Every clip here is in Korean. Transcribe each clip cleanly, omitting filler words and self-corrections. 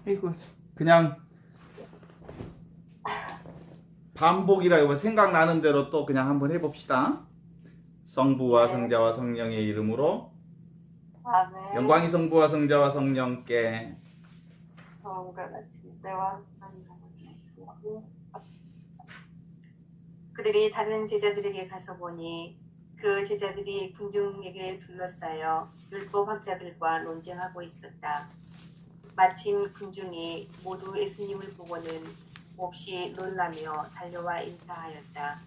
이거 그냥 반복이라고 생각나는 대로 또 그냥 한번 해봅시다. 성부와 네. 성자와 성령의 이름으로 아멘. 영광이 성부와 성자와 성령께 처음과 같이 때와 그들이 다른 제자들에게 가서 보니 그 제자들이 군중에게 둘러싸여 율법학자들과 논쟁하고 있었다. 마침 군중이 모두 예수님을 보고는 몹시 놀라며 달려와 인사하였다.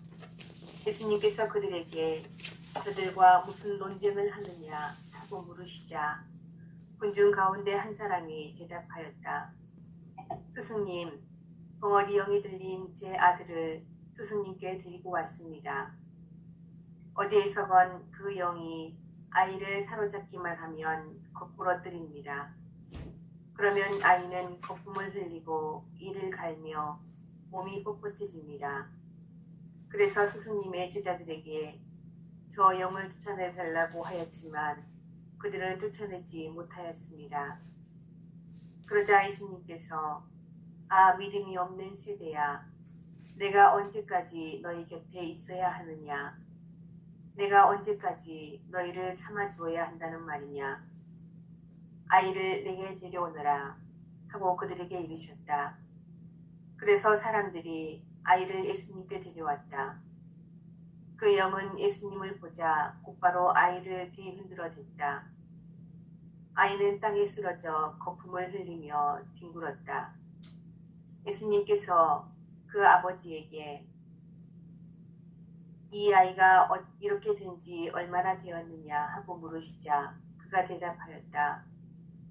예수님께서 그들에게 저들과 무슨 논쟁을 하느냐 하고 물으시자 군중 가운데 한 사람이 대답하였다. 스승님, 벙어리 영이 들린 제 아들을 스승님께 데리고 왔습니다. 어디에서건 그 영이 아이를 사로잡기만 하면 거꾸로 뜨립니다. 그러면 아이는 거품을 흘리고 이를 갈며 몸이 뻣뻣해집니다. 그래서 스승님의 제자들에게 저 영을 쫓아내달라고 하였지만 그들은 쫓아내지 못하였습니다. 그러자 예수님께서 아, 믿음이 없는 세대야, 내가 언제까지 너희 곁에 있어야 하느냐? 내가 언제까지 너희를 참아주어야 한다는 말이냐? 아이를 내게 데려오너라 하고 그들에게 이르셨다. 그래서 사람들이 아이를 예수님께 데려왔다. 그 영은 예수님을 보자 곧바로 아이를 뒤흔들어 댔다. 아이는 땅에 쓰러져 거품을 흘리며 뒹굴었다. 예수님께서 그 아버지에게 이 아이가 이렇게 된 지 얼마나 되었느냐 하고 물으시자 그가 대답하였다.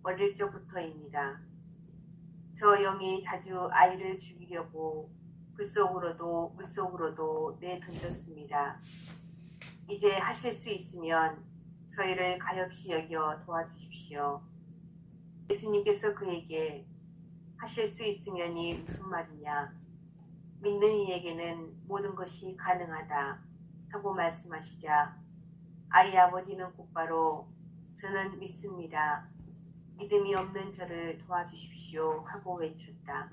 어릴 적부터입니다. 저 영이 자주 아이를 죽이려고 불속으로도 물속으로도 내던졌습니다. 이제 하실 수 있으면 저희를 가엾이 여겨 도와주십시오. 예수님께서 그에게 하실 수 있으면이 무슨 말이냐? 믿는 이에게는 모든 것이 가능하다 하고 말씀하시자 아이 아버지는 곧바로 저는 믿습니다. 믿음이 없는 저를 도와주십시오 하고 외쳤다.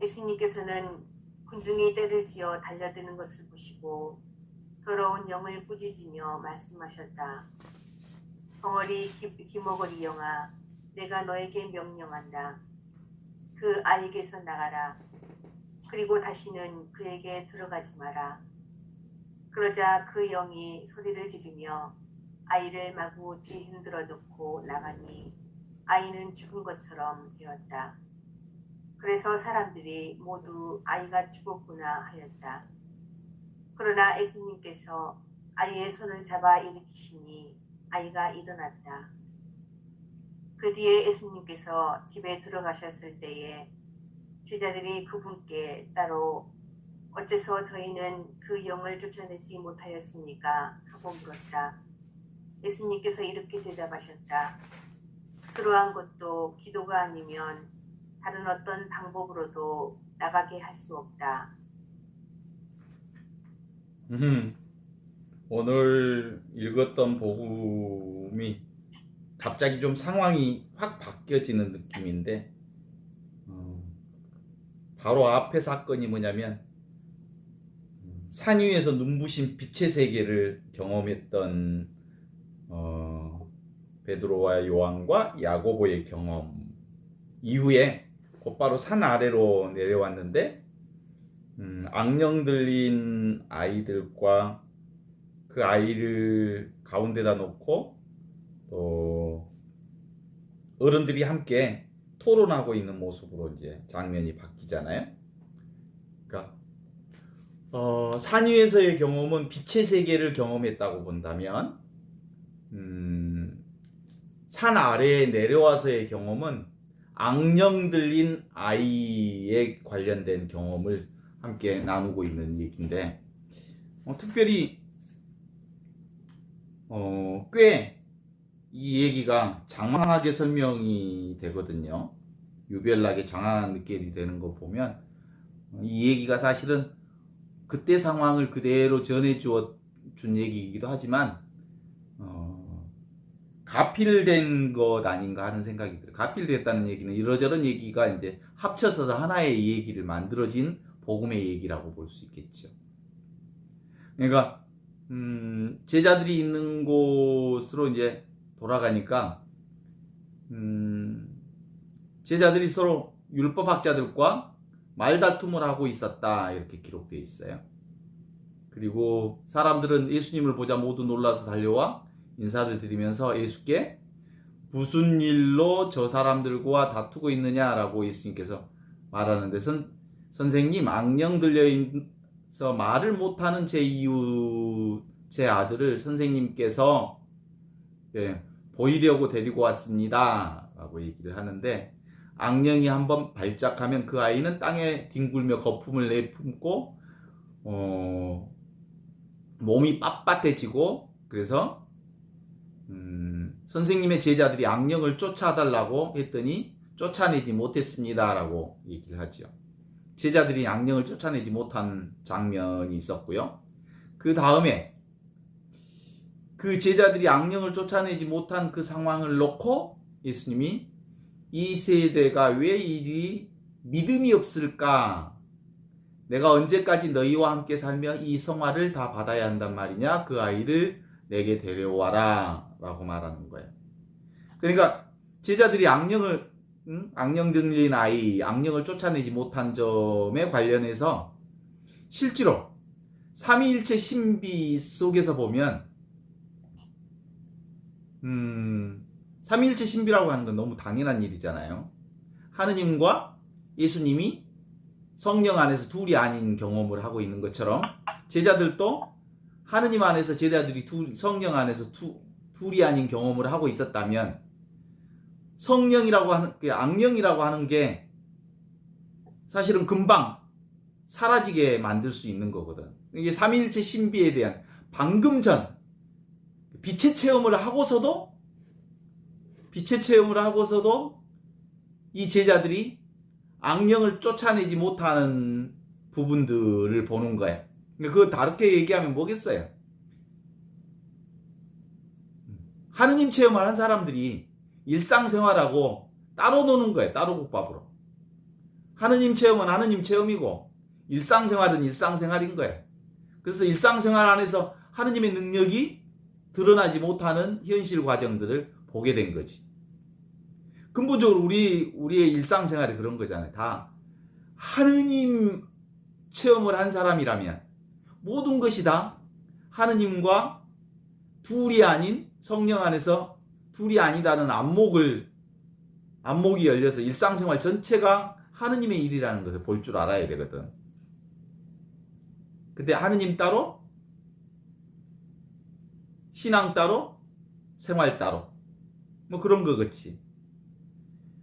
예수님께서는 군중이 떼를 지어 달려드는 것을 보시고 더러운 영을 꾸짖으며 말씀하셨다. 벙어리 기머거리 영아, 내가 너에게 명령한다. 그 아이에게서 나가라. 그리고 다시는 그에게 들어가지 마라. 그러자 그 영이 소리를 지르며 아이를 마구 뒤흔들어 놓고 나가니 아이는 죽은 것처럼 되었다. 그래서 사람들이 모두 아이가 죽었구나 하였다. 그러나 예수님께서 아이의 손을 잡아 일으키시니 아이가 일어났다. 그 뒤에 예수님께서 집에 들어가셨을 때에 제자들이 그분께 따로 어째서 저희는 그 영을 쫓아내지 못하였습니까? 하고 물었다. 예수님께서 이렇게 대답하셨다. 그러한 것도 기도가 아니면 다른 어떤 방법으로도 나가게 할 수 없다. 오늘 읽었던 복음이 갑자기 좀 상황이 확 바뀌어지는 느낌인데 바로 앞에 사건이 뭐냐면 산 위에서 눈부신 빛의 세계를 경험했던 베드로와 요한과 야고보의 경험 이후에 곧바로 산 아래로 내려왔는데 악령 들린 아이들과 그 아이를 가운데다 놓고 또 어른들이 함께 토론하고 있는 모습으로 이제 장면이 바뀌잖아요. 그러니까 산 위에서의 경험은 빛의 세계를 경험했다고 본다면 산 아래에 내려와서의 경험은 악령 들린 아이에 관련된 경험을 함께 나누고 있는 얘기인데 특별히 꽤 이 얘기가 장황하게 설명이 되거든요. 유별나게 장황한 느낌이 되는 거 보면 이 얘기가 사실은 그때 상황을 그대로 전해준 얘기이기도 하지만 가필된 것 아닌가 하는 생각이 들어요. 가필됐다는 얘기는 이러저런 얘기가 이제 합쳐서 하나의 이 얘기를 만들어진 복음의 얘기라고 볼 수 있겠죠. 그러니까 제자들이 있는 곳으로 이제 돌아가니까 제자들이 서로 율법학자들과 말다툼을 하고 있었다 이렇게 기록되어 있어요. 그리고 사람들은 예수님을 보자 모두 놀라서 달려와 인사를 드리면서 예수께 무슨 일로 저 사람들과 다투고 있느냐라고 예수님께서 말하는데 선생님 악령 들려 있어 말을 못하는 제 아들을 선생님께서 보이려고 데리고 왔습니다 라고 얘기를 하는데, 악령이 한번 발작하면 그 아이는 땅에 뒹굴며 거품을 내뿜고 몸이 빳빳해지고, 그래서 선생님의 제자들이 악령을 쫓아달라고 했더니 쫓아내지 못했습니다 라고 얘기를 하죠. 제자들이 악령을 쫓아내지 못한 장면이 있었고요. 그 다음에 그 제자들이 악령을 쫓아내지 못한 그 상황을 놓고 예수님이 이 세대가 왜 이리 믿음이 없을까? 내가 언제까지 너희와 함께 살며 이 성화를 다 받아야 한단 말이냐? 그 아이를 내게 데려와라 라고 말하는 거예요. 그러니까 제자들이 악령 들린 아이, 악령을 쫓아내지 못한 점에 관련해서 실제로 삼위일체 신비 속에서 보면 삼위일체 신비라고 하는 건 너무 당연한 일이잖아요. 하느님과 예수님이 성령 안에서 둘이 아닌 경험을 하고 있는 것처럼 제자들도 하느님 안에서 제자들이 성령 안에서 둘이 아닌 경험을 하고 있었다면 성령이라고 하는 악령이라고 하는 게 사실은 금방 사라지게 만들 수 있는 거거든. 이게 삼위일체 신비에 대한 방금 전 빛의 체험을 하고서도 이 제자들이 악령을 쫓아내지 못하는 부분들을 보는 거예요. 그거 다르게 얘기하면 뭐겠어요? 하느님 체험을 한 사람들이 일상생활하고 따로 노는 거예요. 따로 국밥으로. 하느님 체험은 하느님 체험이고 일상생활은 일상생활인 거예요. 그래서 일상생활 안에서 하느님의 능력이 드러나지 못하는 현실 과정들을 보게 된 거지. 근본적으로 우리의 일상생활이 그런 거잖아요. 다 하느님 체험을 한 사람이라면 모든 것이 다 하느님과 둘이 아닌 성령 안에서 둘이 아니다는 안목이 열려서 일상생활 전체가 하느님의 일이라는 것을 볼 줄 알아야 되거든. 근데 하느님 따로, 신앙 따로, 생활 따로, 뭐 그런 거겠지.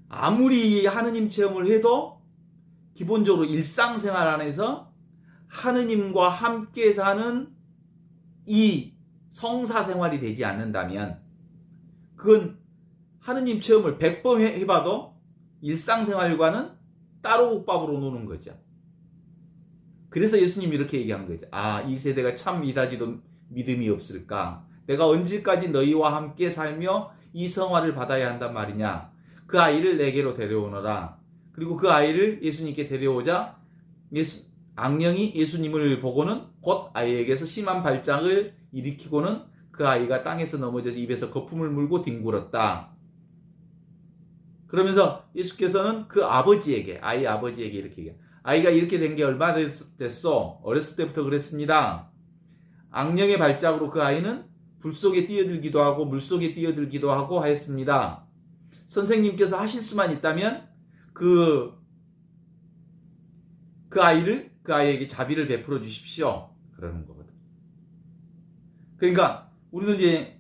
아무리 하느님 체험을 해도 기본적으로 일상생활 안에서 하느님과 함께 사는 이 성사생활이 되지 않는다면 그건 하느님 체험을 100번 해봐도 일상생활과는 따로 국밥으로 노는 거죠. 그래서 예수님이 이렇게 얘기한 거죠. 이 세대가 참 이다지도 믿음이 없을까? 내가 언제까지 너희와 함께 살며 이 성화를 받아야 한단 말이냐? 그 아이를 내게로 데려오너라. 그리고 그 아이를 예수님께 데려오자 악령이 예수님을 보고는 곧 아이에게서 심한 발작을 일으키고는 그 아이가 땅에서 넘어져서 입에서 거품을 물고 뒹굴었다. 그러면서 예수께서는 그 아이 아버지에게 이렇게 얘기해요. 아이가 이렇게 된 게 얼마 됐어? 어렸을 때부터 그랬습니다. 악령의 발작으로 그 아이는 불 속에 뛰어들기도 하고 물 속에 뛰어들기도 하고 하였습니다. 선생님께서 하실 수만 있다면 그 아이에게 자비를 베풀어 주십시오. 그러는 거거든. 그러니까 우리도 이제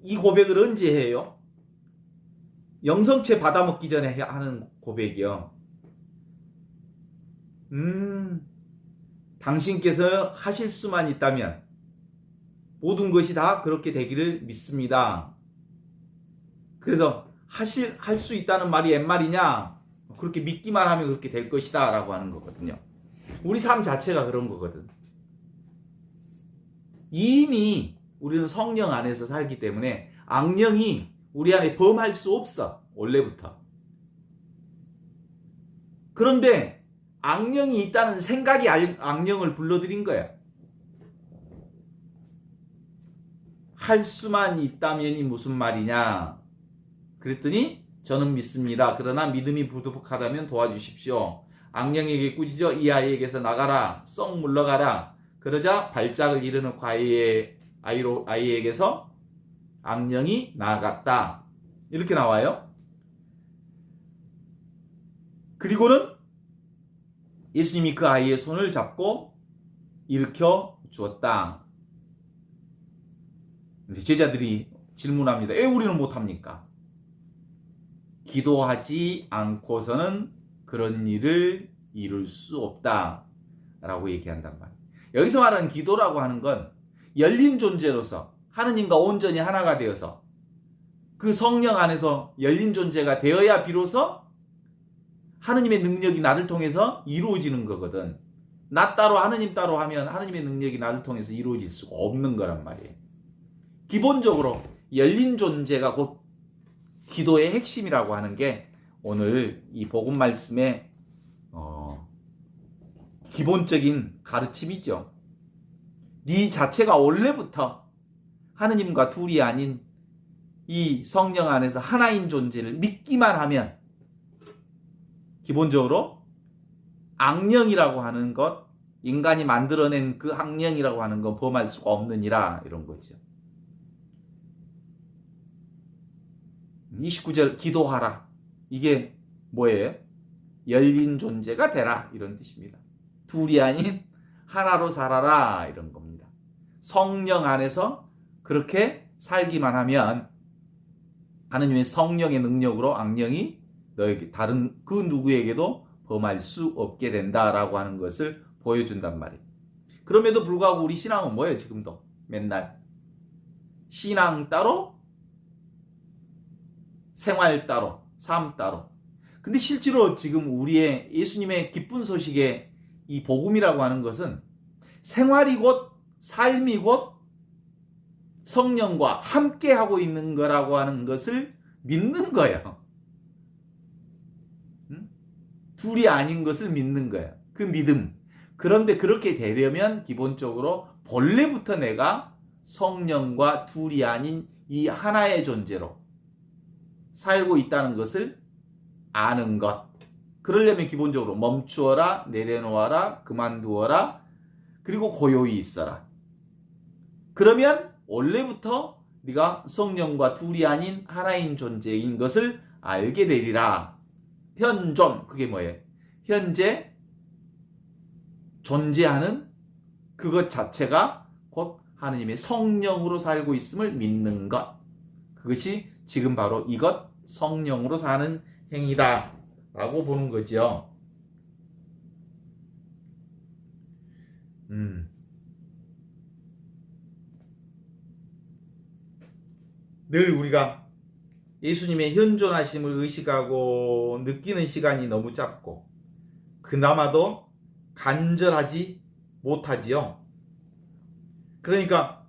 이 고백을 언제 해요? 영성체 받아먹기 전에 하는 고백이요. 당신께서 하실 수만 있다면 모든 것이 다 그렇게 되기를 믿습니다. 그래서 할 수 있다는 말이 옛말이냐? 그렇게 믿기만 하면 그렇게 될 것이다 라고 하는 거거든요. 우리 삶 자체가 그런 거거든. 이미 우리는 성령 안에서 살기 때문에 악령이 우리 안에 범할 수 없어. 원래부터. 그런데 악령이 있다는 생각이 악령을 불러들인 거야. 할 수만 있다면이 무슨 말이냐? 그랬더니 저는 믿습니다. 그러나 믿음이 부족하다면 도와주십시오. 악령에게 꾸짖어 이 아이에게서 나가라. 썩 물러가라. 그러자 발작을 이르는 아이에게서 악령이 나갔다. 이렇게 나와요. 그리고는 예수님이 그 아이의 손을 잡고 일으켜 주었다. 제자들이 질문합니다. 왜 우리는 못합니까? 기도하지 않고서는 그런 일을 이룰 수 없다 라고 얘기한단 말이에요. 여기서 말하는 기도라고 하는 건 열린 존재로서 하느님과 온전히 하나가 되어서 그 성령 안에서 열린 존재가 되어야 비로소 하느님의 능력이 나를 통해서 이루어지는 거거든. 나 따로 하느님 따로 하면 하느님의 능력이 나를 통해서 이루어질 수가 없는 거란 말이에요. 기본적으로 열린 존재가 곧 기도의 핵심이라고 하는 게 오늘 이 복음 말씀의 기본적인 가르침이죠. 네 자체가 원래부터 하느님과 둘이 아닌 이 성령 안에서 하나인 존재를 믿기만 하면 기본적으로 악령이라고 하는 것, 인간이 만들어낸 그 악령이라고 하는 건 범할 수가 없느니라 이런 거죠. 29절 기도하라. 이게 뭐예요? 열린 존재가 되라 이런 뜻입니다. 둘이 아닌 하나로 살아라 이런 겁니다. 성령 안에서 그렇게 살기만 하면 하느님의 성령의 능력으로 악령이 너에게 다른 그 누구에게도 범할 수 없게 된다라고 하는 것을 보여준단 말이에요. 그럼에도 불구하고 우리 신앙은 뭐예요? 지금도 맨날 신앙 따로 생활 따로 삶 따로. 근데 실제로 지금 우리의 예수님의 기쁜 소식의 이 복음이라고 하는 것은 생활이 곧 삶이 곧 성령과 함께 하고 있는 거라고 하는 것을 믿는 거예요. 둘이 아닌 것을 믿는 거예요. 그 믿음. 그런데 그렇게 되려면 기본적으로 본래부터 내가 성령과 둘이 아닌 이 하나의 존재로 살고 있다는 것을 아는 것. 그러려면 기본적으로 멈추어라, 내려놓아라, 그만두어라, 그리고 고요히 있어라. 그러면 원래부터 네가 성령과 둘이 아닌 하나인 존재인 것을 알게 되리라. 현존, 그게 뭐예요? 현재 존재하는 그것 자체가 곧 하느님의 성령으로 살고 있음을 믿는 것. 그것이 지금 바로 이것 성령으로 사는 행위다 라고 보는 거죠. 늘 우리가 예수님의 현존하심을 의식하고 느끼는 시간이 너무 짧고 그나마도 간절하지 못하지요. 그러니까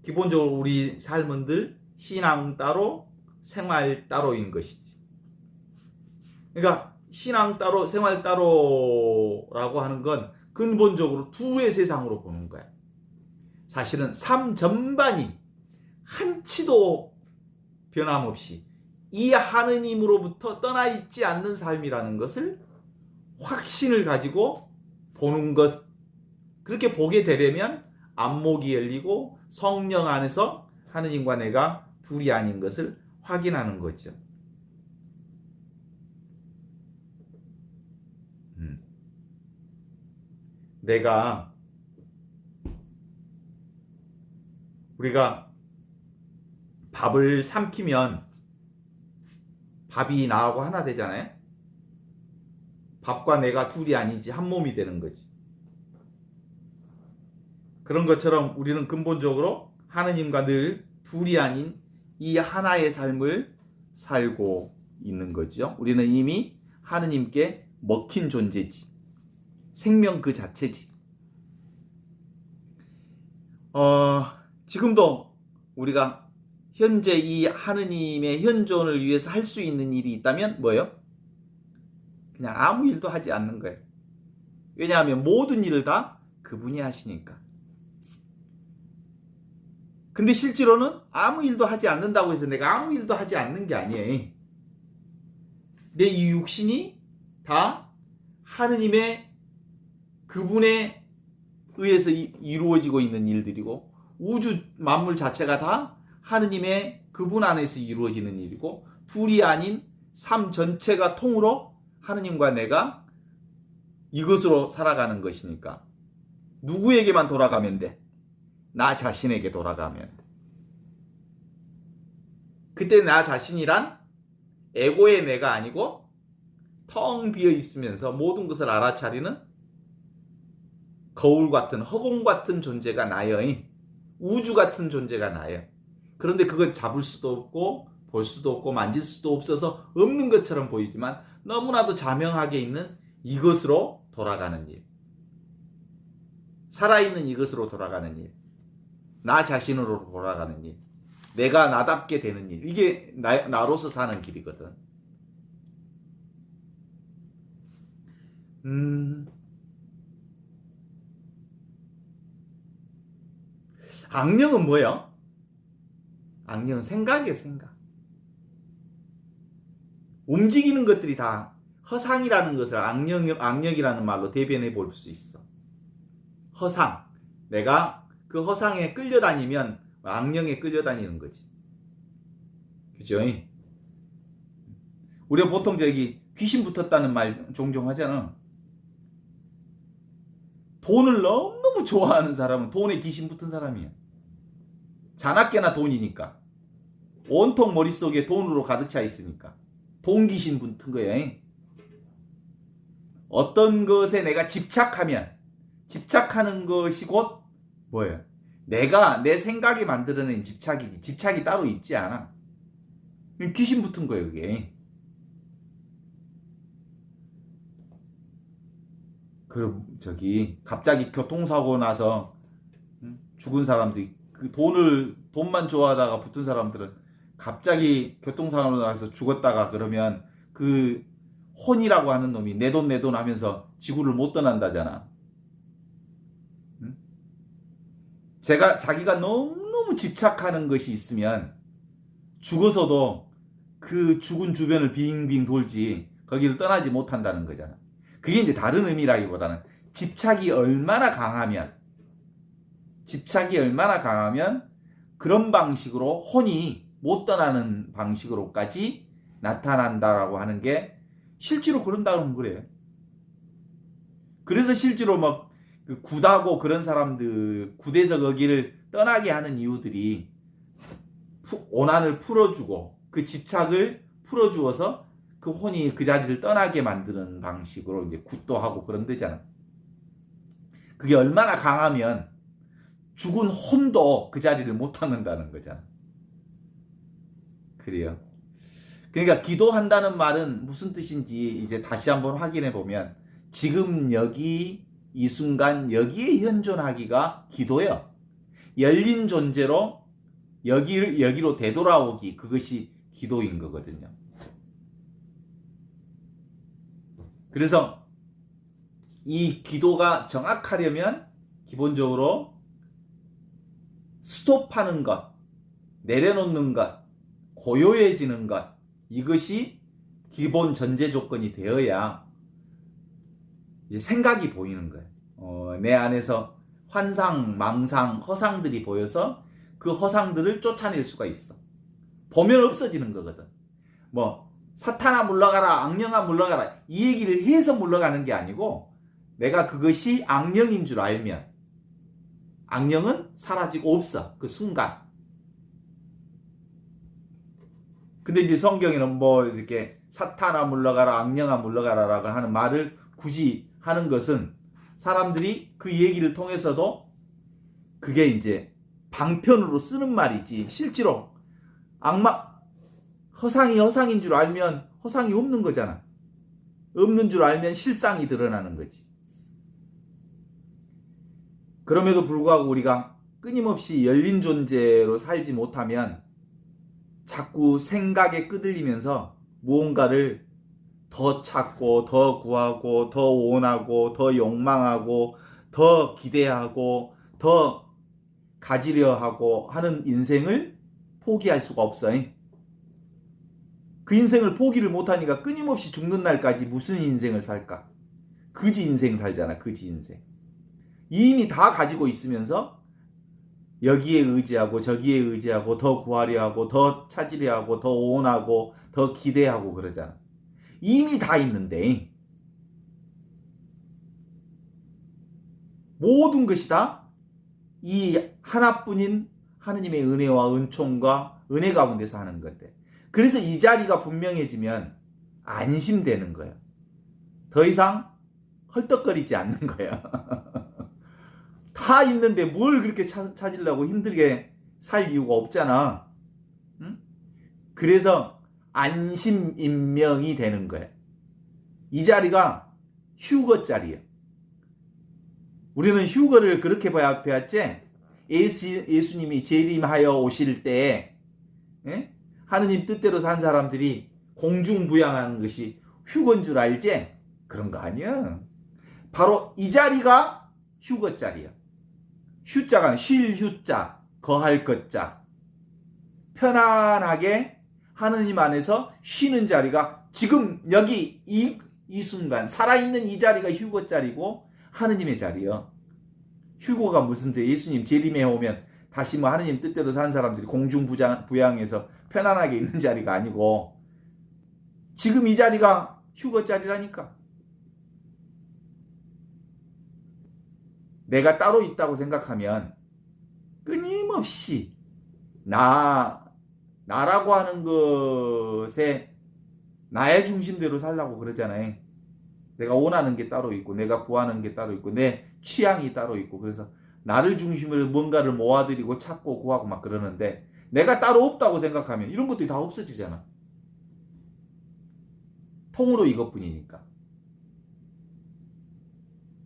기본적으로 우리 삶은 늘 신앙 따로 생활 따로인 것이지. 그러니까 신앙 따로 생활 따로라고 하는 건 근본적으로 둘의 세상으로 보는 거야. 사실은 삶 전반이 한치도 변함없이 이 하느님으로부터 떠나 있지 않는 삶이라는 것을 확신을 가지고 보는 것. 그렇게 보게 되려면 안목이 열리고 성령 안에서 하느님과 내가 둘이 아닌 것을 확인하는 거죠. 우리가 밥을 삼키면 밥이 나하고 하나 되잖아요. 밥과 내가 둘이 아니지 한 몸이 되는 거지. 그런 것처럼 우리는 근본적으로 하느님과 늘 둘이 아닌 이 하나의 삶을 살고 있는 거죠. 우리는 이미 하느님께 먹힌 존재지. 생명 그 자체지. 지금도 우리가 현재 이 하느님의 현존을 위해서 할 수 있는 일이 있다면 뭐예요? 그냥 아무 일도 하지 않는 거예요. 왜냐하면 모든 일을 다 그분이 하시니까. 근데 실제로는 아무 일도 하지 않는다고 해서 내가 아무 일도 하지 않는 게 아니에요. 내 이 육신이 다 하느님의 그분에 의해서 이루어지고 있는 일들이고, 우주 만물 자체가 다 하느님의 그분 안에서 이루어지는 일이고, 둘이 아닌 삶 전체가 통으로 하느님과 내가 이것으로 살아가는 것이니까 누구에게만 돌아가면 돼? 나 자신에게 돌아가면 돼. 그때 나 자신이란 에고의 내가 아니고 텅 비어 있으면서 모든 것을 알아차리는 거울 같은, 허공 같은 존재가 나요. 우주 같은 존재가 나요. 그런데 그걸 잡을 수도 없고 볼 수도 없고 만질 수도 없어서 없는 것처럼 보이지만 너무나도 자명하게 있는 이것으로 돌아가는 일. 살아있는 이것으로 돌아가는 일. 나 자신으로 돌아가는 일. 내가 나답게 되는 일. 이게 나로서 사는 길이거든. 악령은 뭐야? 악령은 생각이에요, 생각. 움직이는 것들이 다 허상이라는 것을 악령이라는 말로 대변해 볼 수 있어. 허상. 내가 그 허상에 끌려다니면 악령에 끌려다니는 거지. 그죠? 우리가 보통 귀신 붙었다는 말 종종 하잖아. 돈을 너무 좋아하는 사람은 돈에 귀신 붙은 사람이야. 자나깨나 돈이니까. 온통 머릿속에 돈으로 가득 차 있으니까. 돈 귀신 붙은 거야. 어떤 것에 내가 집착하는 것이 곧 뭐예요? 내가 내 생각이 만들어낸 집착이지. 집착이 따로 있지 않아. 귀신 붙은 거예요, 그게. 그럼 갑자기 교통사고 나서 죽은 사람들이, 그 돈만 좋아하다가 붙은 사람들은 갑자기 교통사고 나서 죽었다가 그러면 그 혼이라고 하는 놈이 내 돈 하면서 지구를 못 떠난다잖아. 자기가 너무너무 집착하는 것이 있으면 죽어서도 그 죽은 주변을 빙빙 돌지 거기를 떠나지 못한다는 거잖아. 그게 이제 다른 의미라기보다는 집착이 얼마나 강하면 그런 방식으로 혼이 못 떠나는 방식으로까지 나타난다라고 하는 게 실제로 그런다는 거래요. 그래서 실제로 막 굿하고 그런 사람들, 굿에서 거기를 떠나게 하는 이유들이 오난을 풀어주고 그 집착을 풀어주어서 그 혼이 그 자리를 떠나게 만드는 방식으로 이제 굿도 하고 그런 데잖아. 그게 얼마나 강하면 죽은 혼도 그 자리를 못 찾는다는 거잖아. 그래요. 그러니까 기도한다는 말은 무슨 뜻인지 이제 다시 한번 확인해 보면, 지금 여기 이 순간 여기에 현존하기가 기도예요. 열린 존재로 여기로 되돌아오기, 그것이 기도인 거거든요. 그래서 이 기도가 정확하려면 기본적으로 스톱하는 것, 내려놓는 것, 고요해지는 것, 이것이 기본 전제 조건이 되어야 이제 생각이 보이는 거예요. 내 안에서 환상, 망상, 허상들이 보여서 그 허상들을 쫓아낼 수가 있어. 보면 없어지는 거거든. 사탄아 물러가라, 악령아 물러가라, 이 얘기를 해서 물러가는 게 아니고, 내가 그것이 악령인 줄 알면 악령은 사라지고 없어, 그 순간. 근데 이제 성경에는 이렇게 사탄아 물러가라, 악령아 물러가라라고 하는 말을 굳이 하는 것은 사람들이 그 얘기를 통해서도 그게 이제 방편으로 쓰는 말이지, 실제로 허상인 줄 알면 허상이 없는 거잖아. 없는 줄 알면 실상이 드러나는 거지. 그럼에도 불구하고 우리가 끊임없이 열린 존재로 살지 못하면 자꾸 생각에 끄들리면서 무언가를 더 찾고 더 구하고 더 원하고 더 욕망하고 더 기대하고 더 가지려 하고 하는 인생을 포기할 수가 없어요. 그 인생을 포기를 못하니까 끊임없이 죽는 날까지 무슨 인생을 살까? 그지 인생 살잖아. 그지 인생. 이미 다 가지고 있으면서 여기에 의지하고 저기에 의지하고 더 구하려 하고 더 찾으려 하고 더 원하고 더 기대하고 그러잖아. 이미 다 있는데 모든 것이 다 이 하나뿐인 하느님의 은혜와 은총과 은혜 가운데서 하는 건데, 그래서 이 자리가 분명해지면 안심되는 거예요. 더 이상 헐떡거리지 않는 거예요. 다 있는데 뭘 그렇게 찾으려고 힘들게 살 이유가 없잖아. 응? 그래서 안심인명이 되는 거예요. 이 자리가 휴거 자리예요. 우리는 휴거를 그렇게 배웠지. 예수님이 재림하여 오실 때 하느님 뜻대로 산 사람들이 공중부양하는 것이 휴거인 줄 알지? 그런 거 아니야. 바로 이 자리가 휴거 자리야. 휴자가 쉴 휴자, 거할 것자. 편안하게 하느님 안에서 쉬는 자리가 지금 여기 이 순간 살아있는 이 자리가 휴거 자리고 하느님의 자리요. 휴거가 무슨 죄? 예수님 재림에 오면 다시 뭐 하느님 뜻대로 산 사람들이 공중부양해서 편안하게 있는 자리가 아니고 지금 이 자리가 휴거 자리라니까. 내가 따로 있다고 생각하면 끊임없이 나라고 하는 것에 나의 중심대로 살라고 그러잖아요. 내가 원하는 게 따로 있고 내가 구하는 게 따로 있고 내 취향이 따로 있고 그래서 나를 중심으로 뭔가를 모아들이고 찾고 구하고 막 그러는데 내가 따로 없다고 생각하면 이런 것들이 다 없어지잖아. 통으로 이것뿐이니까.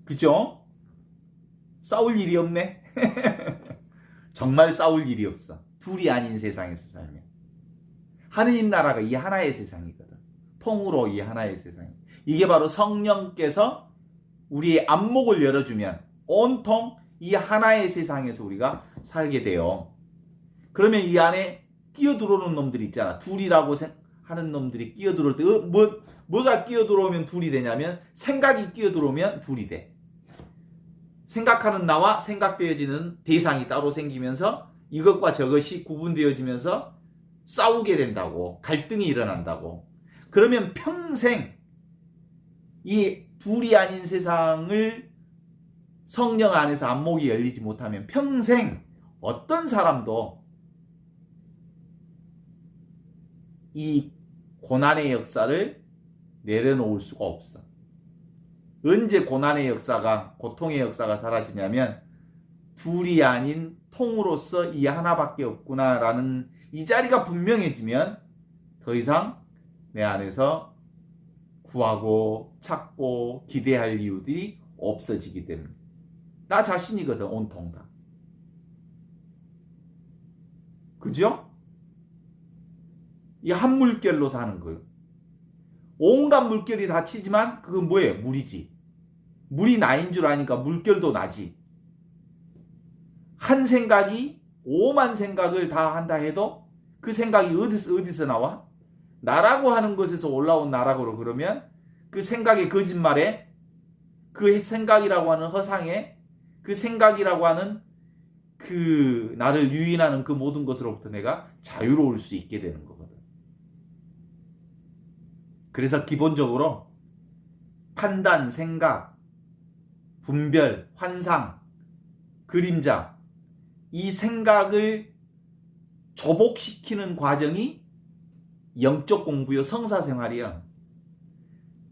그죠? 싸울 일이 없네. 정말 싸울 일이 없어. 둘이 아닌 세상에서 살면. 하느님 나라가 이 하나의 세상이거든. 통으로 이 하나의 세상. 이게 바로 성령께서 우리의 안목을 열어주면 온통 이 하나의 세상에서 우리가 살게 돼요. 그러면 이 안에 끼어들어오는 놈들이 있잖아. 둘이라고 하는 놈들이 끼어들어올 때 뭐가 끼어들어오면 둘이 되냐면 생각이 끼어들어오면 둘이 돼. 생각하는 나와 생각되어지는 대상이 따로 생기면서 이것과 저것이 구분되어지면서 싸우게 된다고. 갈등이 일어난다고. 그러면 평생 이 둘이 아닌 세상을 성령 안에서 안목이 열리지 못하면 평생 어떤 사람도 이 고난의 역사를 내려놓을 수가 없어. 언제 고난의 역사가, 고통의 역사가 사라지냐면 둘이 아닌 통으로서 이 하나밖에 없구나라는 이 자리가 분명해지면 더 이상 내 안에서 구하고 찾고 기대할 이유들이 없어지기 때문에. 나 자신이거든, 온통 다. 그죠? 이 한 물결로 사는 거예요. 온갖 물결이 다 치지만 그건 뭐예요? 물이지. 물이 나인 줄 아니까 물결도 나지. 한 생각이 오만 생각을 다 한다 해도 그 생각이 어디서 나와? 나라고 하는 것에서 올라온 나라고 그러면 그 생각의 거짓말에 그 생각이라고 하는 허상에 그 생각이라고 하는 그 나를 유인하는 그 모든 것으로부터 내가 자유로울 수 있게 되는 거거든. 그래서 기본적으로 판단, 생각, 분별, 환상, 그림자 이 생각을 조복시키는 과정이 영적 공부요, 성사생활이야.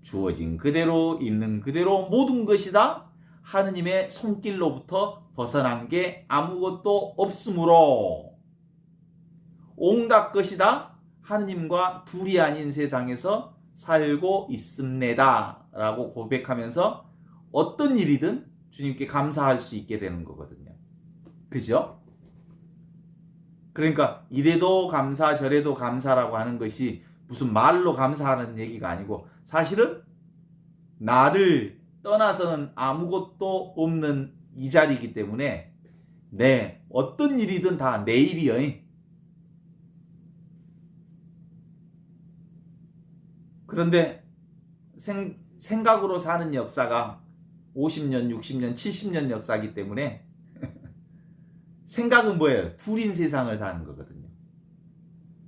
주어진 그대로 있는 그대로 모든 것이 다 하느님의 손길로부터 벗어난 게 아무것도 없으므로 온갖 것이 다 하느님과 둘이 아닌 세상에서 살고 있습니다 라고 고백하면서 어떤 일이든 주님께 감사할 수 있게 되는 거거든요. 그죠? 그러니까 이래도 감사 저래도 감사라고 하는 것이 무슨 말로 감사하는 얘기가 아니고 사실은 나를 떠나서는 아무것도 없는 이 자리이기 때문에 어떤 일이든 다 내 일이여. 그런데 생각으로 사는 역사가 50년, 60년, 70년 역사이기 때문에 생각은 뭐예요? 둘인 세상을 사는 거거든요.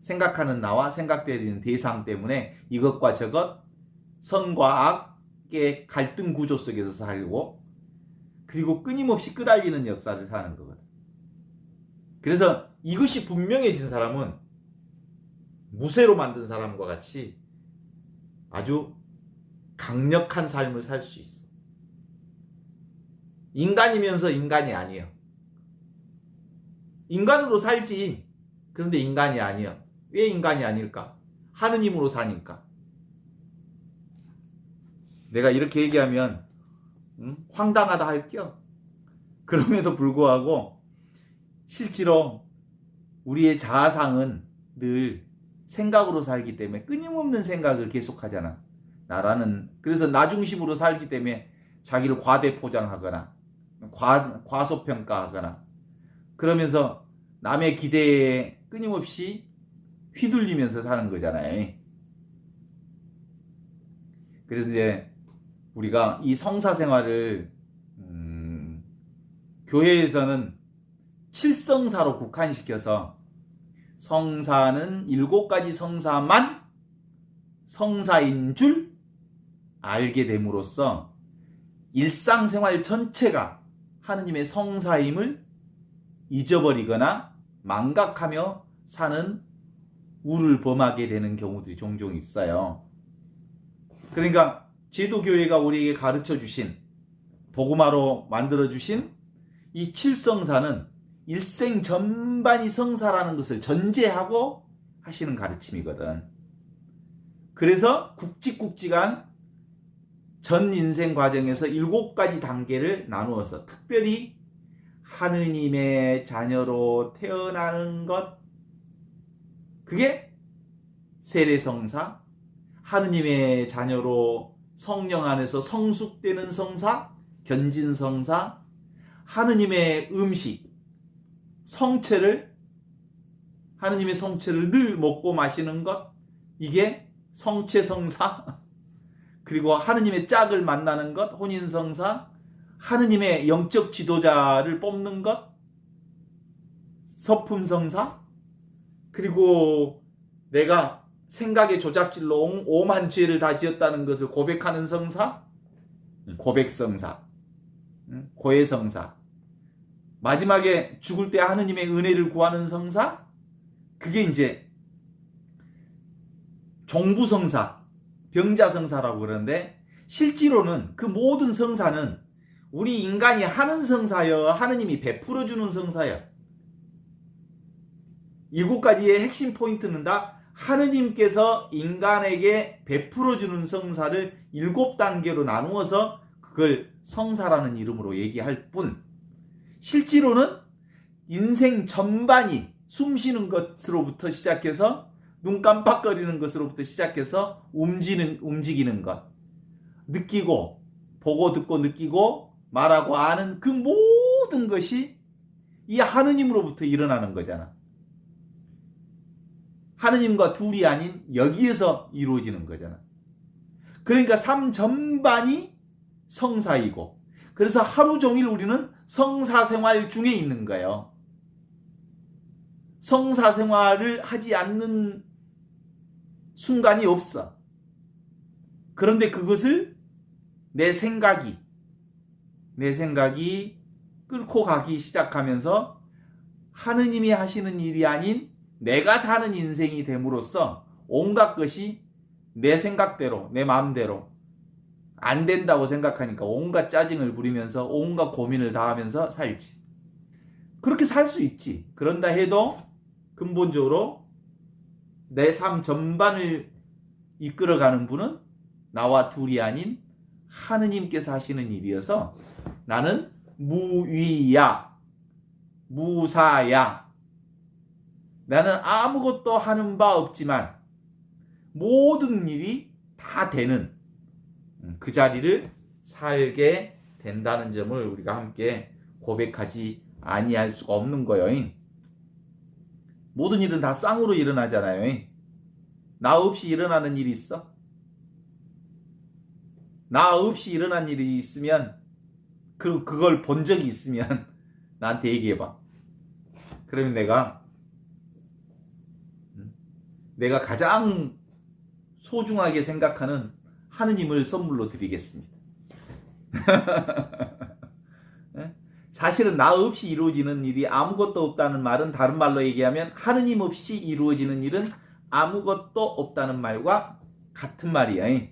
생각하는 나와 생각되는 대상 때문에 이것과 저것, 선과 악의 갈등 구조 속에서 살고 그리고 끊임없이 끄달리는 역사를 사는 거거든요. 그래서 이것이 분명해진 사람은 무쇠로 만든 사람과 같이 아주 강력한 삶을 살 수 있어. 인간이면서 인간이 아니에요. 인간으로 살지. 그런데 인간이 아니에요. 왜 인간이 아닐까? 하느님으로 사니까. 내가 이렇게 얘기하면 황당하다 할게요. 그럼에도 불구하고 실제로 우리의 자아상은 늘 생각으로 살기 때문에 끊임없는 생각을 계속하잖아. 그래서 나 중심으로 살기 때문에 자기를 과대포장하거나 과소평가하거나 그러면서 남의 기대에 끊임없이 휘둘리면서 사는 거잖아요. 그래서 이제 우리가 이 성사 생활을 교회에서는 7성사로 국한시켜서 성사는 7가지 성사만 성사인 줄 알게 됨으로써 일상생활 전체가 하느님의 성사임을 잊어버리거나 망각하며 사는 우를 범하게 되는 경우들이 종종 있어요. 그러니까 제도교회가 우리에게 가르쳐 주신 도구마로 만들어 주신 이 7성사는 일생 전반이 성사라는 것을 전제하고 하시는 가르침이거든. 그래서 굵직굵직한 전 인생 과정에서 7가지 단계를 나누어서 특별히 하느님의 자녀로 태어나는 것, 그게 세례성사, 하느님의 자녀로 성령 안에서 성숙되는 성사, 견진성사, 하느님의 음식, 하느님의 성체를 늘 먹고 마시는 것, 이게 성체성사, 그리고 하느님의 짝을 만나는 것, 혼인성사, 하느님의 영적 지도자를 뽑는 것, 서품성사, 그리고 내가 생각의 조작질로 오만 죄를 다 지었다는 것을 고백하는 성사, 고백성사, 고해성사, 마지막에 죽을 때 하느님의 은혜를 구하는 성사, 그게 이제 종부성사, 병자성사라고 그러는데 실제로는 그 모든 성사는 우리 인간이 하는 성사여 하느님이 베풀어주는 성사여. 7가지의 핵심 포인트는 다 하느님께서 인간에게 베풀어주는 성사를 7단계로 나누어서 그걸 성사라는 이름으로 얘기할 뿐 실제로는 인생 전반이 숨쉬는 것으로부터 시작해서 눈 깜빡거리는 것으로부터 시작해서 움직이는 것, 느끼고 보고 듣고 느끼고 말하고 아는 그 모든 것이 이 하느님으로부터 일어나는 거잖아. 하느님과 둘이 아닌 여기에서 이루어지는 거잖아. 그러니까 삶 전반이 성사이고 그래서 하루 종일 우리는 성사생활 중에 있는 거예요. 성사생활을 하지 않는 순간이 없어. 그런데 그것을 내 생각이 끌고 가기 시작하면서 하느님이 하시는 일이 아닌 내가 사는 인생이 됨으로써 온갖 것이 내 생각대로 내 마음대로 안 된다고 생각하니까 온갖 짜증을 부리면서 온갖 고민을 다 하면서 살지. 그렇게 살 수 있지. 그런다 해도 근본적으로 내 삶 전반을 이끌어가는 분은 나와 둘이 아닌 하느님께서 하시는 일이어서 나는 무위야, 무사야. 나는 아무것도 하는 바 없지만 모든 일이 다 되는 그 자리를 살게 된다는 점을 우리가 함께 고백하지 아니할 수가 없는 거예요. 모든 일은 다 쌍으로 일어나잖아요. 나 없이 일어나는 일이 있어? 나 없이 일어난 일이 있으면 그걸 본 적이 있으면 나한테 얘기해봐. 그러면 내가 가장 소중하게 생각하는 하느님을 선물로 드리겠습니다. 사실은 나 없이 이루어지는 일이 아무것도 없다는 말은, 다른 말로 얘기하면 하느님 없이 이루어지는 일은 아무것도 없다는 말과 같은 말이야.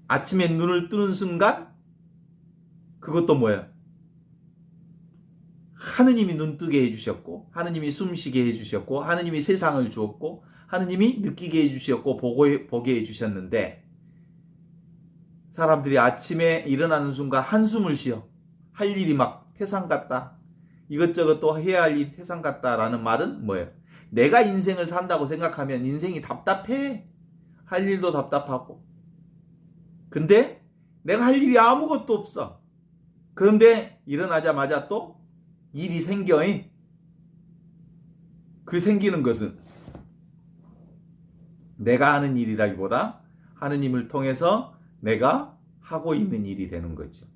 아침에 눈을 뜨는 순간 그것도 뭐야? 하느님이 눈 뜨게 해주셨고, 하느님이 숨쉬게 해주셨고, 하느님이 세상을 주었고, 하느님이 느끼게 해주셨고, 보게 해주셨는데, 사람들이 아침에 일어나는 순간 한숨을 쉬어. 할 일이 막 태산 같다. 이것저것 또 해야 할 일이 태산 같다라는 말은 뭐예요? 내가 인생을 산다고 생각하면 인생이 답답해. 할 일도 답답하고. 근데 내가 할 일이 아무것도 없어. 그런데 일어나자마자 또 일이 생겨. 그 생기는 것은 내가 하는 일이라기보다 하느님을 통해서 내가 하고 있는 일이 되는 거죠.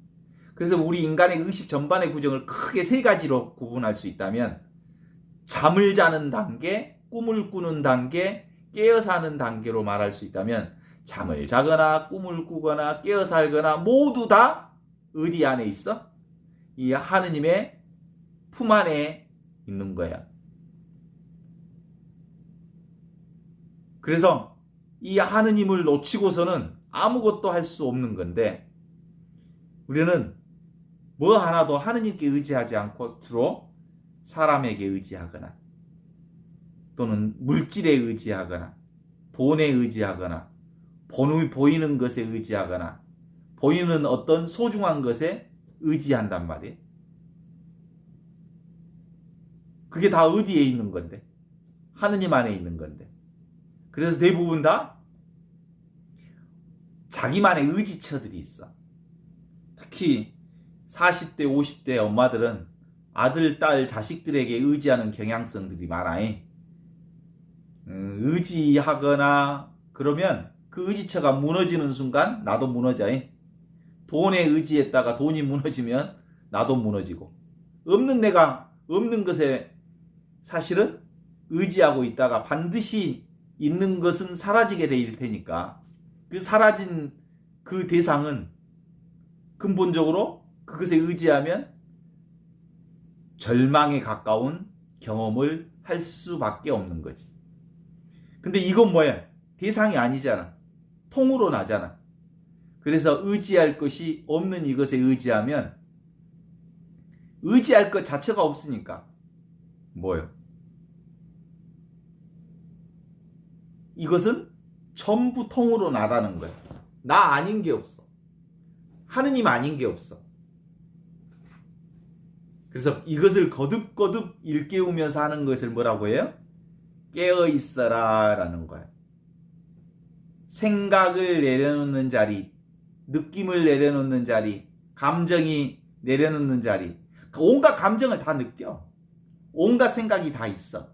그래서 우리 인간의 의식 전반의 구정을 크게 세 가지로 구분할 수 있다면, 잠을 자는 단계, 꿈을 꾸는 단계, 깨어 사는 단계로 말할 수 있다면, 잠을 자거나 꿈을 꾸거나 깨어 살거나 모두 다 어디 안에 있어? 이 하느님의 품 안에 있는 거야. 그래서 이 하느님을 놓치고서는 아무것도 할 수 없는 건데, 우리는 뭐 하나도 하느님께 의지하지 않고 주로 사람에게 의지하거나, 또는 물질에 의지하거나, 돈에 의지하거나, 보이는 것에 의지하거나, 보이는 어떤 소중한 것에 의지한단 말이에요. 그게 다 어디에 있는 건데? 하느님 안에 있는 건데. 그래서 대부분 다 자기만의 의지처들이 있어. 특히 40대, 50대 엄마들은 아들, 딸, 자식들에게 의지하는 경향성들이 많아. 의지하거나 그러면 그 의지처가 무너지는 순간 나도 무너져. 돈에 의지했다가 돈이 무너지면 나도 무너지고, 내가 없는 것에 사실은 의지하고 있다가 반드시 있는 것은 사라지게 될 테니까, 그 사라진 그 대상은 근본적으로 그것에 의지하면 절망에 가까운 경험을 할 수밖에 없는 거지. 근데 이건 뭐야? 대상이 아니잖아. 통으로 나잖아. 그래서 의지할 것이 없는 이것에 의지하면 의지할 것 자체가 없으니까 뭐예요? 이것은 전부 통으로 나다는 거야. 나 아닌 게 없어. 하느님 아닌 게 없어. 그래서 이것을 거듭거듭 일깨우면서 하는 것을 뭐라고 해요? 깨어 있어라 라는 거야. 생각을 내려놓는 자리, 느낌을 내려놓는 자리, 감정이 내려놓는 자리, 온갖 감정을 다 느껴. 온갖 생각이 다 있어.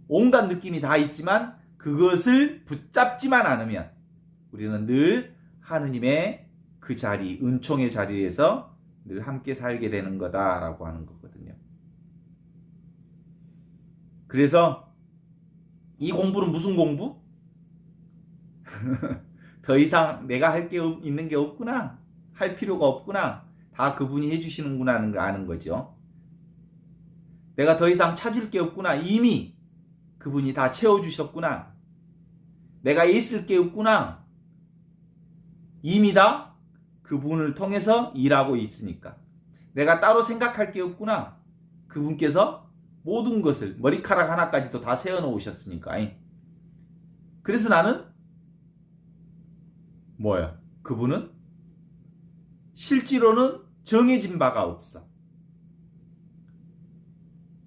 온갖 느낌이 다 있지만 그것을 붙잡지만 않으면 우리는 늘 하느님의 그 자리, 은총의 자리에서 늘 함께 살게 되는 거다라고 하는 거거든요. 그래서 이 공부는 무슨 공부? 더 이상 내가 할 게 있는 게 없구나. 할 필요가 없구나. 다 그분이 해주시는구나 하는 걸 아는 거죠. 내가 더 이상 찾을 게 없구나. 이미 그분이 다 채워주셨구나. 내가 있을 게 없구나. 이미 다 그분을 통해서 일하고 있으니까. 내가 따로 생각할 게 없구나. 그분께서 모든 것을 머리카락 하나까지도 다 세워놓으셨으니까. 그래서 나는 뭐야? 그분은 실제로는 정해진 바가 없어.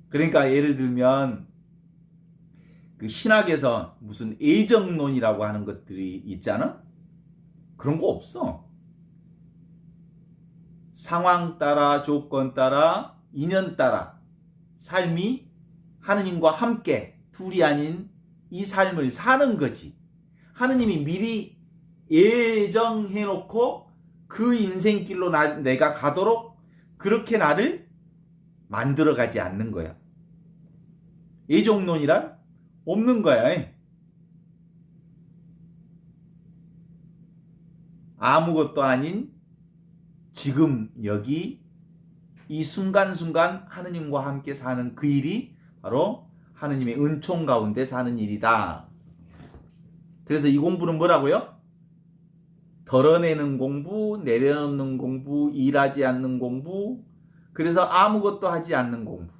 그러니까 예를 들면 그 신학에서 무슨 애정론이라고 하는 것들이 있잖아? 그런 거 없어. 상황 따라, 조건 따라, 인연 따라 삶이 하느님과 함께 둘이 아닌 이 삶을 사는 거지. 하느님이 미리 예정해놓고 그 인생길로 내가 가도록 그렇게 나를 만들어가지 않는 거야. 예정론이란 없는 거야. 아무것도 아닌 지금 여기 이 순간순간 하느님과 함께 사는 그 일이 바로 하느님의 은총 가운데 사는 일이다. 그래서 이 공부는 뭐라고요? 덜어내는 공부, 내려놓는 공부, 일하지 않는 공부, 그래서 아무것도 하지 않는 공부.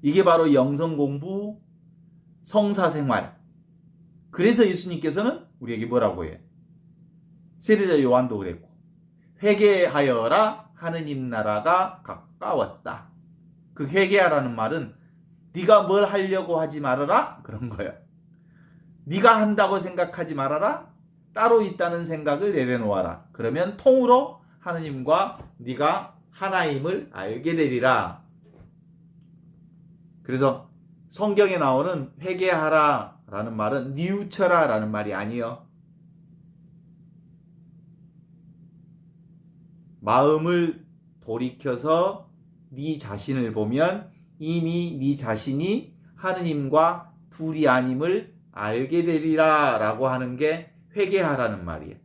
이게 바로 영성 공부, 성사생활. 그래서 예수님께서는 우리에게 뭐라고 해요? 세례자 요한도 그랬고, 회개하여라 하느님 나라가 가까웠다. 그 회개하라는 말은 네가 뭘 하려고 하지 말아라 그런 거예요. 네가 한다고 생각하지 말아라. 따로 있다는 생각을 내려놓아라. 그러면 통으로 하느님과 네가 하나임을 알게 되리라. 그래서 성경에 나오는 회개하라 라는 말은 뉘우쳐라 라는 말이 아니에요. 마음을 돌이켜서 네 자신을 보면 이미 네 자신이 하느님과 둘이 아님을 알게 되리라 라고 하는 게 회개하라는 말이에요.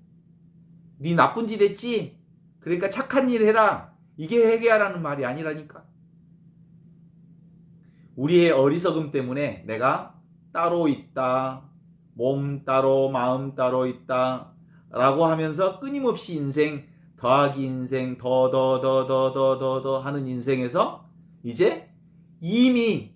네 나쁜 짓 했지? 그러니까 착한 일 해라. 이게 회개하라는 말이 아니라니까. 우리의 어리석음 때문에 내가 따로 있다, 몸 따로, 마음 따로 있다 라고 하면서 끊임없이 인생 더하기 인생 더 하는 인생에서 이제 이미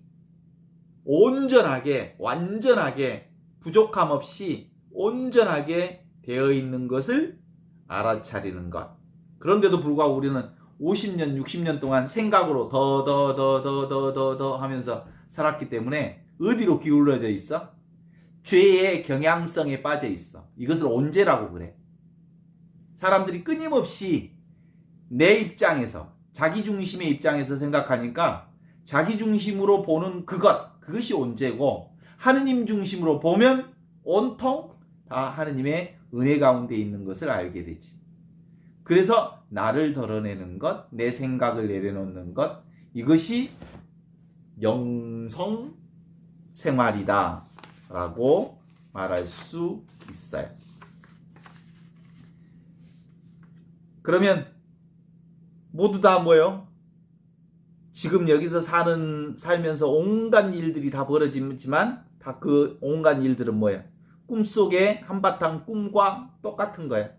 온전하게 완전하게 부족함 없이 온전하게 되어 있는 것을 알아차리는 것. 그런데도 불구하고 우리는 50년 60년 동안 생각으로 더 하면서 살았기 때문에 어디로 기울어져 있어? 죄의 경향성에 빠져 있어. 이것을 온죄라고 그래. 사람들이 끊임없이 내 입장에서 자기 중심의 입장에서 생각하니까 자기 중심으로 보는 그것이 온죄고 하느님 중심으로 보면 온통 다 하느님의 은혜 가운데 있는 것을 알게 되지. 그래서 나를 덜어내는 것, 내 생각을 내려놓는 것, 이것이 영성 생활이다 라고 말할 수 있어요. 그러면 모두 다 뭐예요? 지금 여기서 살면서 온갖 일들이 다 벌어지지만 다 그 온갖 일들은 뭐예요? 꿈속에 한바탕 꿈과 똑같은 거예요.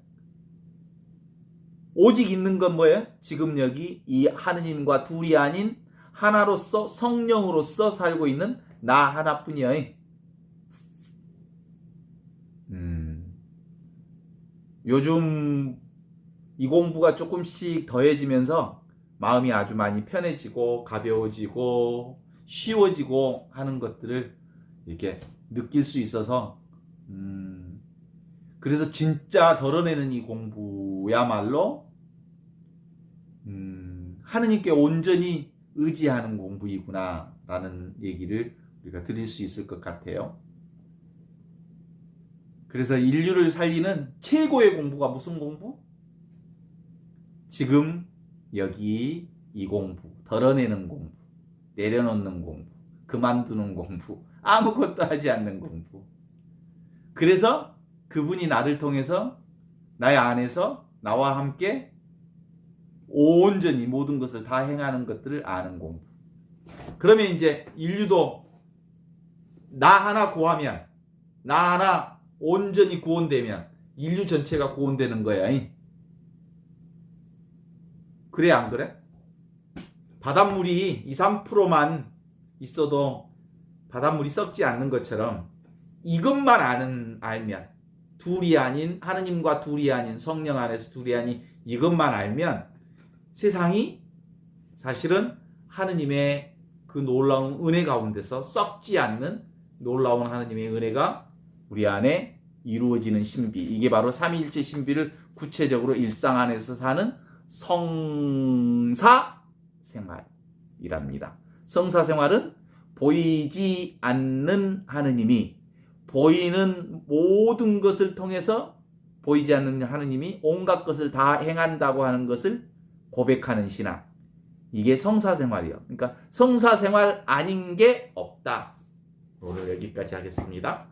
오직 있는 건 뭐예요? 지금 여기 이 하느님과 둘이 아닌 하나로서 성령으로서 살고 있는 나 하나뿐이에요. 요즘 이 공부가 조금씩 더해지면서 마음이 아주 많이 편해지고 가벼워지고 쉬워지고 하는 것들을 이렇게 느낄 수 있어서 그래서 진짜 덜어내는 이 공부야말로 하느님께 온전히 의지하는 공부이구나 라는 얘기를 우리가 드릴 수 있을 것 같아요. 그래서 인류를 살리는 최고의 공부가 무슨 공부? 지금 여기 이 공부, 덜어내는 공부, 내려놓는 공부, 그만두는 공부, 아무것도 하지 않는 공부. 그래서 그분이 나를 통해서 나의 안에서 나와 함께 온전히 모든 것을 다 행하는 것들을 아는 공부. 그러면 이제 인류도 나 하나 구하면, 나 하나 온전히 구원되면 인류 전체가 구원되는 거야. 그래 안 그래? 바닷물이 2, 3%만 있어도 바닷물이 썩지 않는 것처럼 이것만 알면 둘이 아닌 하느님과 둘이 아닌 성령 안에서 둘이 아닌 이것만 알면 세상이 사실은 하느님의 그 놀라운 은혜 가운데서 썩지 않는 놀라운 하나님의 은혜가 우리 안에 이루어지는 신비. 이게 바로 삼위일체 신비를 구체적으로 일상 안에서 사는 성사 생활이랍니다. 성사 생활은 보이지 않는 하느님이 보이는 모든 것을 통해서 보이지 않는 하느님이 온갖 것을 다 행한다고 하는 것을 고백하는 신앙. 이게 성사 생활이에요. 그러니까 성사 생활 아닌 게 없다. 오늘 여기까지 하겠습니다.